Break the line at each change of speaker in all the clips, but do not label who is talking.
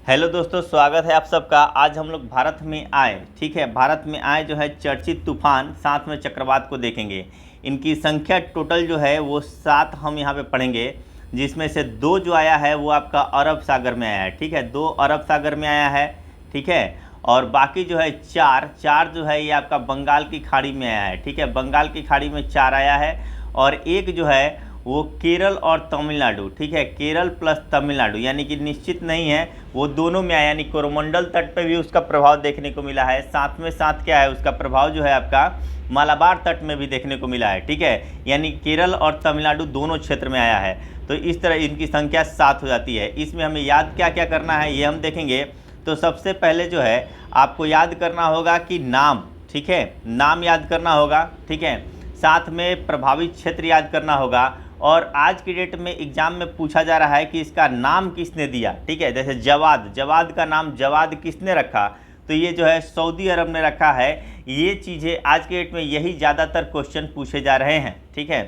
Hello दोस्तों, स्वागत है आप सबका। आज हम लोग भारत में आए, ठीक है, भारत में आए जो है चर्चित तूफान, साथ में चक्रवात को देखेंगे। इनकी संख्या टोटल जो है वो 7 हम यहाँ पे पढ़ेंगे, जिसमें से 2 जो आया है वो आपका अरब सागर में आया है, ठीक है, 2 अरब सागर में आया है, ठीक है। और बाकी जो है चार जो है ये आपका बंगाल की खाड़ी में आया है, ठीक है, बंगाल की खाड़ी में 4 आया है। और एक जो है वो केरल और तमिलनाडु, ठीक है, केरल प्लस तमिलनाडु, यानी कि निश्चित नहीं है, वो दोनों में आया, यानी कोरोमंडल तट पे भी उसका प्रभाव देखने को मिला है। साथ में साथ क्या है, उसका प्रभाव जो है आपका मालाबार तट में भी देखने को मिला है, ठीक है, यानी केरल और तमिलनाडु दोनों क्षेत्र में आया है। तो इस तरह इनकी संख्या 7 हो जाती है। इसमें हमें याद क्या क्या करना है ये हम देखेंगे। तो सबसे पहले जो है आपको याद करना होगा कि नाम, ठीक है, नाम याद करना होगा, ठीक है, साथ में प्रभावित क्षेत्र याद करना होगा। और आज की डेट में एग्जाम में पूछा जा रहा है कि इसका नाम किसने दिया, ठीक है, जैसे जवाद का नाम जवाद किसने रखा, तो ये जो है सऊदी अरब ने रखा है। ये चीज़ें आज की डेट में यही ज़्यादातर क्वेश्चन पूछे जा रहे हैं, ठीक है।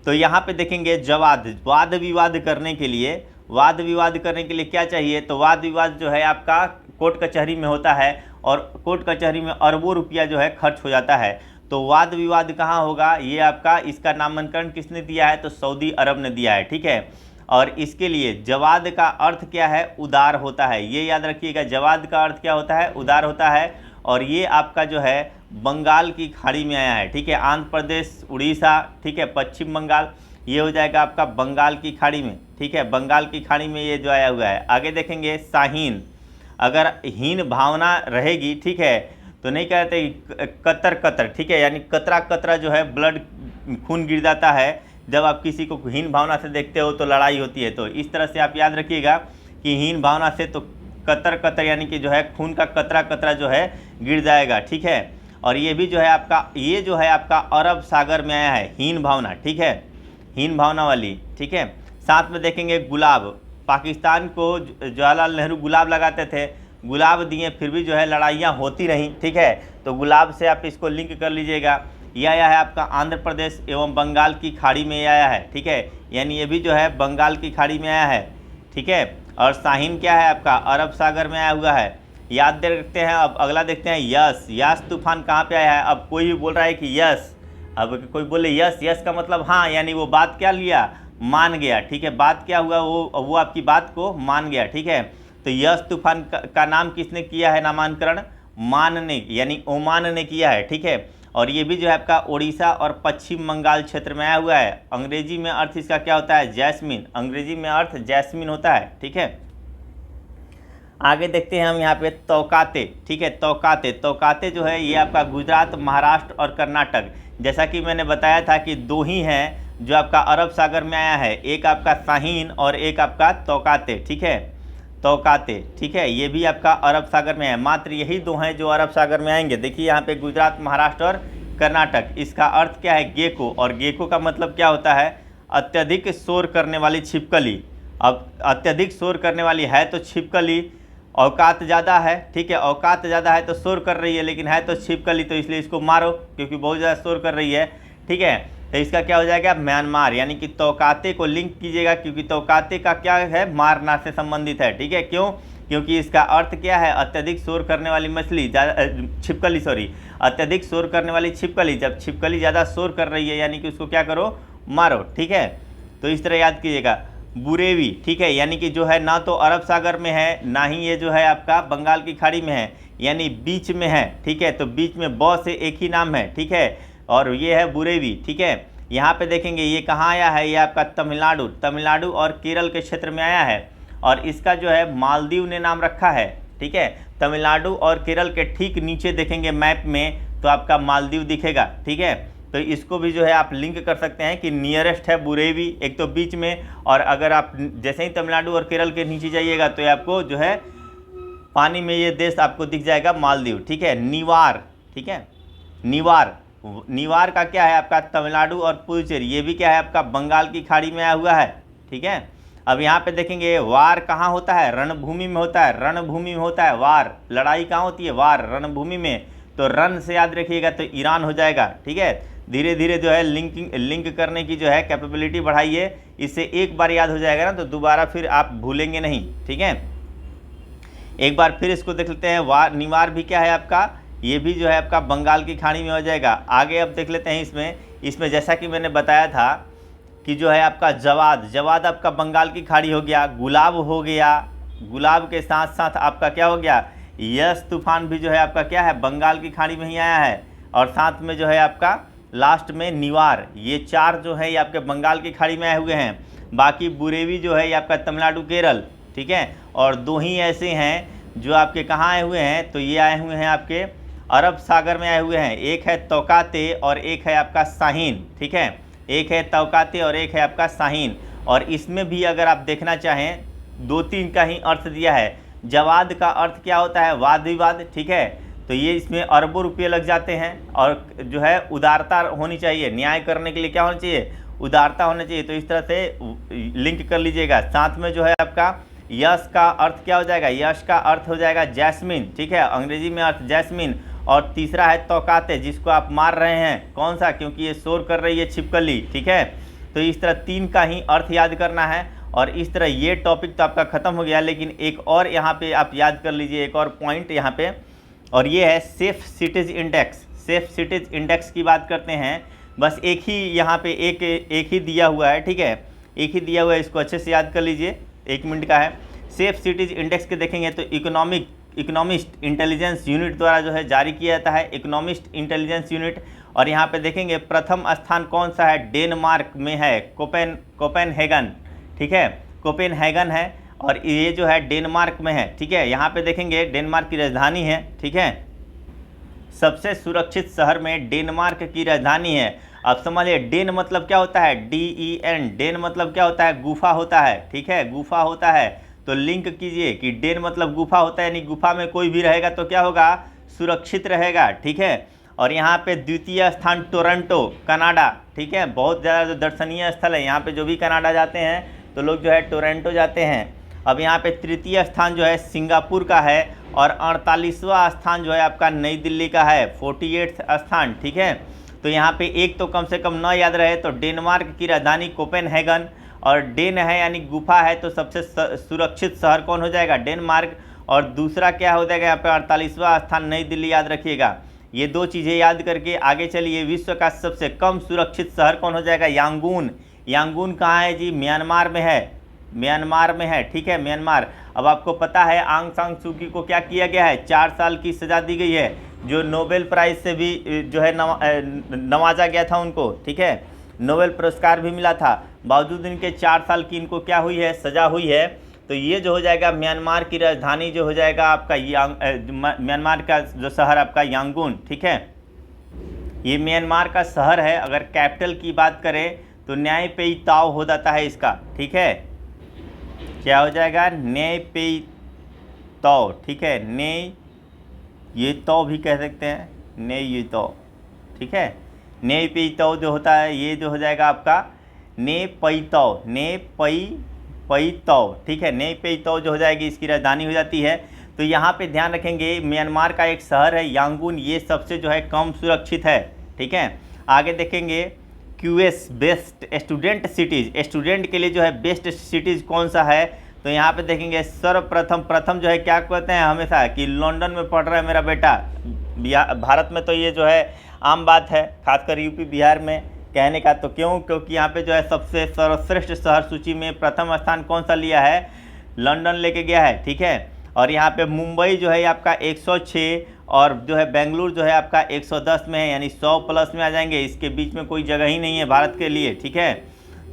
तो यहाँ पे देखेंगे जवाद, वाद विवाद करने के लिए क्या चाहिए, तो वाद विवाद जो है आपका कोर्ट कचहरी में होता है, और कोर्ट कचहरी में अरबों रुपया जो है खर्च हो जाता है। तो वाद विवाद कहाँ होगा, ये आपका, इसका नामांकन किसने दिया है, तो सऊदी अरब ने दिया है, ठीक है। और इसके लिए जवाद का अर्थ क्या है, उदार होता है, ये याद रखिएगा, जवाद का अर्थ क्या होता है, उदार होता है। और ये आपका जो है बंगाल की खाड़ी में आया है, ठीक है, आंध्र प्रदेश, उड़ीसा, ठीक है, पश्चिम बंगाल, ये हो जाएगा आपका बंगाल की खाड़ी में, ठीक है, बंगाल की खाड़ी में ये जो आया हुआ है। आगे देखेंगे शाहीन, अगर हीन भावना रहेगी, ठीक है, तो नहीं कहते कतर, ठीक है, यानी कतरा जो है ब्लड, खून गिर जाता है जब आप किसी को हीन भावना से देखते हो तो लड़ाई होती है। तो इस तरह से आप याद रखिएगा कि हीन भावना से तो कतर यानी कि जो है खून का कतरा जो है गिर जाएगा, ठीक है। और ये भी जो है आपका, ये जो है आपका अरब सागर में आया है हीन भावना, ठीक है, हीन भावना वाली, ठीक है। साथ में देखेंगे गुलाब, पाकिस्तान को जवाहरलाल नेहरू गुलाब लगाते थे, गुलाब दिए फिर भी जो है लड़ाइयाँ होती रहीं, ठीक है। तो गुलाब से आप इसको लिंक कर लीजिएगा। यह आया है आपका आंध्र प्रदेश एवं बंगाल की खाड़ी में आया है, ठीक है, यानी ये भी जो है बंगाल की खाड़ी में आया है, ठीक है। और शाहीन क्या है आपका, अरब सागर में आया हुआ है, याद दे रखते हैं। अब अगला देखते हैं यस तूफान कहाँ पे आया है। अब कोई भी बोल रहा है कि यस, अब कोई बोले यस का मतलब हाँ, यानी वो बात क्या लिया, मान गया, ठीक है, बात क्या हुआ, वो आपकी बात को मान गया, ठीक है। तो यस तूफान का नाम किसने किया है नामांकन, मान ने, यानी ओमान ने किया है, ठीक है। और ये भी जो है आपका उड़ीसा और पश्चिम बंगाल क्षेत्र में आया हुआ है। अंग्रेजी में अर्थ इसका क्या होता है, जैस्मिन, अंग्रेजी में अर्थ जैस्मिन होता है, ठीक है। आगे देखते हैं हम यहाँ पे तौकाते, ठीक है, तौकाते जो है ये आपका गुजरात, महाराष्ट्र और कर्नाटक, जैसा कि मैंने बताया था कि 2 ही हैं जो आपका अरब सागर में आया है, एक आपका शाहीन और एक आपका तौकाते, ठीक है, तौकाते, ठीक है, ये भी आपका अरब सागर में है। मात्र यही 2 हैं जो अरब सागर में आएंगे। देखिए यहाँ पे गुजरात, महाराष्ट्र और कर्नाटक, इसका अर्थ क्या है, गेको, और गेको का मतलब क्या होता है, अत्यधिक शोर करने वाली छिपकली। अब अत्यधिक शोर करने वाली है तो छिपकली, औकात ज़्यादा है, ठीक है, औकात ज़्यादा है तो शोर कर रही है, लेकिन है तो छिपकली, तो इसलिए इसको मारो क्योंकि बहुत ज़्यादा शोर कर रही है, ठीक है। तो इसका क्या हो जाएगा, म्यांमार, यानी कि तौकाते को लिंक कीजिएगा क्योंकि तौकाते का क्या है, मारना से संबंधित है, ठीक है। क्यों, क्योंकि इसका अर्थ क्या है, अत्यधिक शोर करने वाली मछली, छिपकली, सॉरी, अत्यधिक शोर करने वाली छिपकली। जब छिपकली ज़्यादा शोर कर रही है यानी कि उसको क्या करो, मारो, ठीक है। तो इस तरह याद कीजिएगा। बुरेवी, ठीक है, यानी कि जो है ना तो अरब सागर में है ना ही ये जो है आपका बंगाल की खाड़ी में है, यानी बीच में है, ठीक है। तो बीच में ब से एक ही नाम है, ठीक है, और ये है बुरेवी, ठीक है। यहाँ पे देखेंगे ये कहाँ आया है, ये आपका तमिलनाडु और केरल के क्षेत्र में आया है। और इसका जो है मालदीव ने नाम रखा है, ठीक है। तमिलनाडु और केरल के ठीक नीचे देखेंगे मैप में तो आपका मालदीव दिखेगा, ठीक है। तो इसको भी जो है आप लिंक कर सकते हैं कि नियरेस्ट है बुरेवी, एक तो बीच में, और अगर आप जैसे ही तमिलनाडु और केरल के नीचे जाइएगा तो आपको जो है पानी में ये देश आपको दिख जाएगा, मालदीव, ठीक है। निवार, ठीक है, निवार का क्या है आपका, तमिलनाडु और पुडुचेरी, ये भी क्या है आपका बंगाल की खाड़ी में आया हुआ है, ठीक है। अब यहाँ पे देखेंगे वार कहाँ होता है, रणभूमि में होता है, रणभूमि में होता है वार, लड़ाई कहाँ होती है, वार, रणभूमि में। तो रन से याद रखिएगा तो ईरान हो जाएगा, ठीक है। धीरे धीरे जो है लिंक करने की जो है कैपेबिलिटी बढ़ाइए, इससे एक बार याद हो जाएगा ना तो दोबारा फिर आप भूलेंगे नहीं, ठीक है। एक बार फिर इसको देख लेते हैं। निवार भी क्या है आपका, ये भी जो है आपका बंगाल की खाड़ी में हो जाएगा। आगे अब देख लेते हैं इसमें जैसा कि मैंने बताया था कि जो है आपका जवाद आपका बंगाल की खाड़ी हो गया। गुलाब हो गया, गुलाब के साथ साथ आपका क्या हो गया, यस तूफान भी जो है आपका क्या है, बंगाल की खाड़ी में ही आया है। और साथ में जो है आपका लास्ट में निवार, ये 4 जो है ये आपके बंगाल की खाड़ी में आए हुए हैं। बाकी बुरेवी जो है ये आपका तमिलनाडु केरल, ठीक है। और 2 ही ऐसे हैं जो आपके कहाँ आए हुए हैं, तो ये आए हुए हैं आपके अरब सागर में आए हुए हैं। एक है तौकाते और एक है आपका शाहीन, ठीक है। एक है तौकाते और एक है आपका शाहीन। और इसमें भी अगर आप देखना चाहें 2-3 का ही अर्थ दिया है। जवाद का अर्थ क्या होता है, वाद विवाद, ठीक है। तो ये इसमें अरबों रुपये लग जाते हैं। और जो है उदारता होनी चाहिए, न्याय करने के लिए क्या होना चाहिए, उदारता होना चाहिए। तो इस तरह से लिंक कर लीजिएगा। साथ में जो है आपका यश का अर्थ क्या हो जाएगा, यश का अर्थ हो जाएगा जैस्मिन, ठीक है, अंग्रेजी में अर्थ जैस्मिन। और तीसरा है तौकाते, जिसको आप मार रहे हैं, कौन सा, क्योंकि ये शोर कर रही है छिपकली, ठीक है। तो इस तरह 3 का ही अर्थ याद करना है। और इस तरह ये टॉपिक तो आपका ख़त्म हो गया, लेकिन एक और यहाँ पे आप याद कर लीजिए, एक और पॉइंट यहाँ पे, और ये है safe cities index. Safe cities index की बात करते हैं। बस एक ही यहाँ पे एक ही दिया हुआ है, ठीक है, एक ही दिया हुआ है, इसको अच्छे से याद कर लीजिए, 1 मिनट का है। सेफ सिटीज़ इंडेक्स के देखेंगे तो इकोनॉमिस्ट इंटेलिजेंस यूनिट द्वारा जो है जारी किया जाता है, इकोनॉमिस्ट इंटेलिजेंस यूनिट। और यहाँ पे देखेंगे प्रथम स्थान कौन सा है, डेनमार्क में है, कोपेनहेगन, ठीक है, कोपेनहेगन है। और ये जो है डेनमार्क में है, ठीक है। यहाँ पे देखेंगे डेनमार्क की राजधानी है, ठीक है, सबसे सुरक्षित शहर में डेनमार्क की राजधानी है। अब समझिए डेन मतलब क्या होता है, DEN, डेन मतलब क्या होता है, गुफा होता है, ठीक है, गुफा होता है। तो लिंक कीजिए कि डेन मतलब गुफा होता है, यानी गुफा में कोई भी रहेगा तो क्या होगा, सुरक्षित रहेगा, ठीक है। और यहाँ पे द्वितीय स्थान टोरंटो, कनाडा, ठीक है, बहुत ज़्यादा जो दर्शनीय स्थल है, यहाँ पे जो भी कनाडा जाते हैं तो लोग जो है टोरंटो जाते हैं। अब यहाँ पे तृतीय स्थान जो है सिंगापुर का है। और 48वां स्थान जो है आपका नई दिल्ली का है, 48th स्थान, ठीक है। तो यहाँ पे एक तो कम से कम न याद रहे, तो डेनमार्क की राजधानी कोपेनहेगन, और डेन है यानी गुफा है, तो सबसे सुरक्षित शहर कौन हो जाएगा, डेनमार्क। और दूसरा क्या हो जाएगा यहाँ पे 48वां स्थान नई दिल्ली, याद रखिएगा। ये 2 चीज़ें याद करके आगे चलिए। विश्व का सबसे कम सुरक्षित शहर कौन हो जाएगा, यांगून। यांगून कहाँ है जी, म्यांमार में है, म्यांमार में है, ठीक है, म्यांमार। अब आपको पता है आंग सान सू की को क्या किया गया है, 4 साल की सज़ा दी गई है, जो नोबेल प्राइज़ से भी जो है नवाजा गया था उनको, ठीक है, नोबेल पुरस्कार भी मिला था। बावजूद इनके 4 साल की इनको क्या हुई है, सज़ा हुई है। तो ये जो हो जाएगा म्यांमार की राजधानी जो हो जाएगा आपका म्यांमार का जो शहर आपका यांगून, ठीक है, ये म्यांमार का शहर है। अगर कैपिटल की बात करें तो न्यायपेई ताओ हो जाता है इसका, ठीक है, क्या हो जाएगा, न्यायपेई ताओ, ठीक है, ये तो भी कह सकते हैं, ये तो, ठीक है, न्यायपेई ताओ जो होता है ये जो हो जाएगा आपका न्यायपेई ताओ, ठीक है, न्यायपेई ताओ जो हो जाएगी इसकी राजधानी हो जाती है। तो यहाँ पे ध्यान रखेंगे म्यांमार का एक शहर है यांगून, ये सबसे जो है कम सुरक्षित है, ठीक है। आगे देखेंगे QS best student cities, student के लिए जो है बेस्ट सिटीज़ कौन सा है, तो यहाँ पे देखेंगे सर्वप्रथम जो है क्या कहते हैं हमेशा कि लंदन में पढ़ रहा है मेरा बेटा। भारत में तो ये जो है आम बात है, खासकर यूपी बिहार में कहने का। तो क्योंकि यहाँ पे जो है सबसे सर्वश्रेष्ठ शहर सूची में प्रथम स्थान कौन सा लिया है, लंदन लेके गया है, ठीक है। और यहाँ पे मुंबई जो है आपका 106 और जो है बेंगलुरु जो है आपका 110 में है, यानी 100 प्लस में आ जाएंगे। इसके बीच में कोई जगह ही नहीं है भारत के लिए, ठीक है।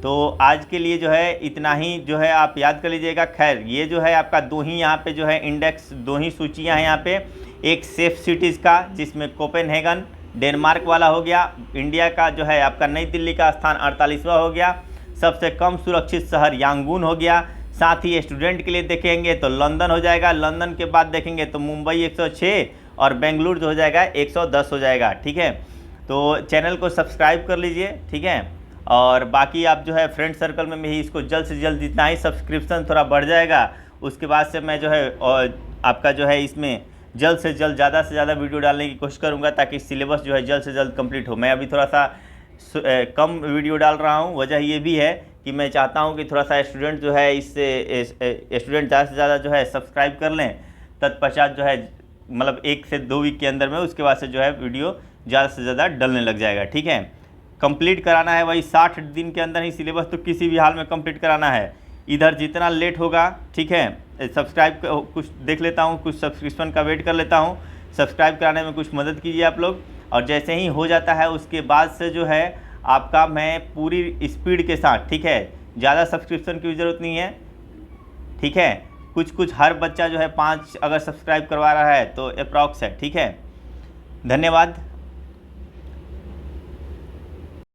तो आज के लिए जो है इतना ही जो है आप याद कर लीजिएगा। खैर ये जो है आपका 2 ही यहाँ पे जो है इंडेक्स, 2 ही सूचियाँ हैं यहाँ पे, एक सेफ सिटीज़ का जिसमें कोपेनहेगन डेनमार्क वाला हो गया, इंडिया का जो है आपका नई दिल्ली का स्थान 48वां हो गया, सबसे कम सुरक्षित शहर यांगून हो गया। साथ ही स्टूडेंट के लिए देखेंगे तो लंदन हो जाएगा, लंदन के बाद देखेंगे तो मुंबई 106 और बेंगलुरु जो हो जाएगा 110 हो जाएगा, ठीक है। तो चैनल को सब्सक्राइब कर लीजिए, ठीक है। और बाकी आप जो है फ्रेंड सर्कल में भी इसको जल्द से जल्द, जितना ही सब्सक्रिप्शन थोड़ा बढ़ जाएगा उसके बाद से मैं जो है और आपका जो है इसमें जल्द से जल्द ज़्यादा से ज़्यादा वीडियो डालने की कोशिश करूँगा, ताकि सिलेबस जो है जल्द से जल्द कंप्लीट हो। मैं अभी थोड़ा सा कम वीडियो डाल रहा हूँ, वजह ये भी है कि मैं चाहता हूँ कि थोड़ा सा स्टूडेंट जो है इससे स्टूडेंट ज़्यादा से ज़्यादा जो है सब्सक्राइब कर लें, तत्पश्चात जो है मतलब 1 से 2 वीक के अंदर में उसके बाद से जो है वीडियो ज़्यादा से ज़्यादा डलने लग जाएगा। ठीक है, कंप्लीट कराना है वही 60 दिन के अंदर ही सिलेबस तो किसी भी हाल में कंप्लीट कराना है। इधर जितना लेट होगा, ठीक है, सब्सक्राइब कुछ देख लेता हूँ, कुछ सब्सक्रिप्शन का वेट कर लेता हूँ, सब्सक्राइब कराने में कुछ मदद कीजिए आप लोग। और जैसे ही हो जाता है उसके बाद से जो है आपका मैं पूरी स्पीड के साथ, ठीक है, ज़्यादा सब्सक्रिप्शन की ज़रूरत नहीं है। ठीक है, कुछ हर बच्चा जो है 5 अगर सब्सक्राइब करवा रहा है तो अप्रॉक्स है। ठीक है, धन्यवाद।